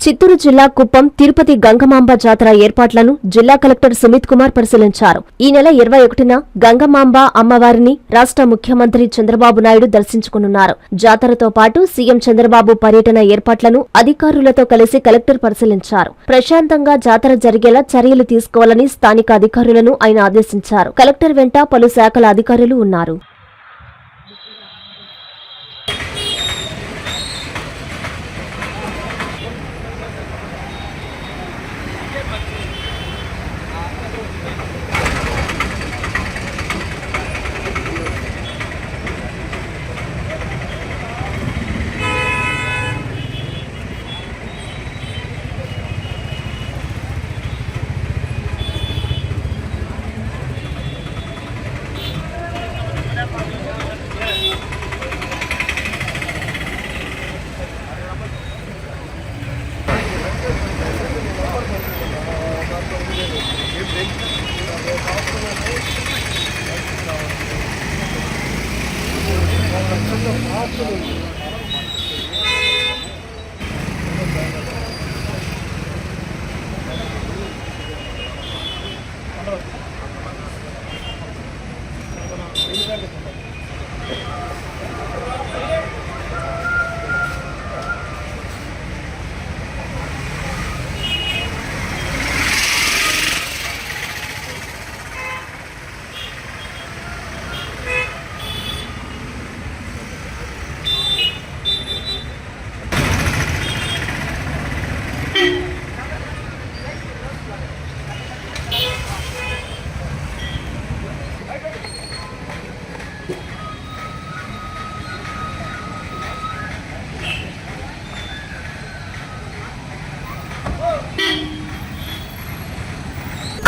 చిత్తూరు జిల్లా కుప్పం తిరుపతి గంగమాంబ జాతర ఏర్పాట్లను జిల్లా కలెక్టర్ సుమిత్ కుమార్ పరిశీలించారు. ఈ నెల 21న గంగమాంబ అమ్మవారిని రాష్ట్ర ముఖ్యమంత్రి చంద్రబాబు నాయుడు దర్శించుకున్నారు. జాతరతో పాటు సీఎం చంద్రబాబు పర్యటన ఏర్పాట్లను అధికారులతో కలిసి కలెక్టర్ పరిశీలించారు. ప్రశాంతంగా జాతర జరిగేలా చర్యలు తీసుకోవాలని స్థానిక అధికారులను ఆయన ఆదేశించారు. కలెక్టర్ వెంట పలు శాఖల అధికారులు ఉన్నారు.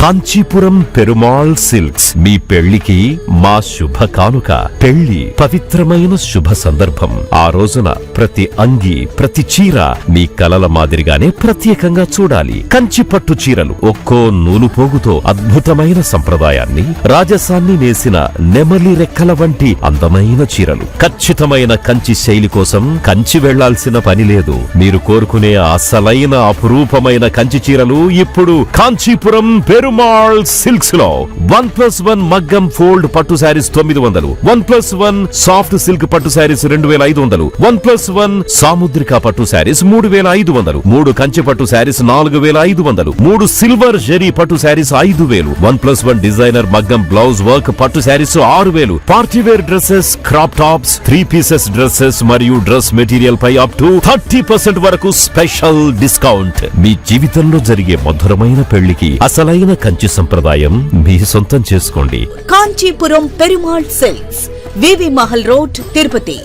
కాంచీపురం పెరుమాళ్ సిల్క్స్ మీ పెళ్లికి మా శుభ కానుక. పెళ్లి పవిత్రమైన శుభ సందర్భం. ఆ రోజున ప్రతి అంగి, ప్రతి చీర మీ కలల మాదిరిగానే ప్రత్యేకంగా చూడాలి. కంచి పట్టు చీరలు ఒక్కో నూలు పోగుతో అద్భుతమైన సంప్రదాయాన్ని, రాజసాన్ని నేసిన నెమలి రెక్కల వంటి అందమైన చీరలు. ఖచ్చితమైన కంచి శైలి కోసం కంచి వెళ్లాల్సిన పని లేదు. మీరు కోరుకునే అసలైన అపురూపమైన కంచి చీరలు ఇప్పుడు కాంచీపురం పెరుమాళ్ సిల్క్స్ లో 1+1 మగ్గం ఫోల్డ్ పట్టు శారీస్ 900, 1+1 సాఫ్ట్ సిల్క్ పట్టు శారీస్ 2500, 1+1 సాముద్రిక పట్టు శారీస్ 3500, 3 కంచి పట్టు శారీస్ 4500, 3 సిల్వర్ జెరీ పట్టు శారీస్ 5000, 1+1 డిజైనర్ మగ్గం బ్లౌజ్ వర్క్ పట్టు saris 6000, party wear dresses, crop tops, 3 pieces dresses మరియు డ్రెస్ మెటీరియల్ పై అప్ టు 30% వరకు స్పెషల్ డిస్కౌంట్. మీ జీవితంలో జరిగే మధురమైన పెళ్లికి అసలైన కంచి సంప్రదాయం మీ సొంతం చేసుకోండి. కాంచీపురం పెరుమాళ్ సిల్క్స్, వివి మహల్ రోడ్, తిరుపతి.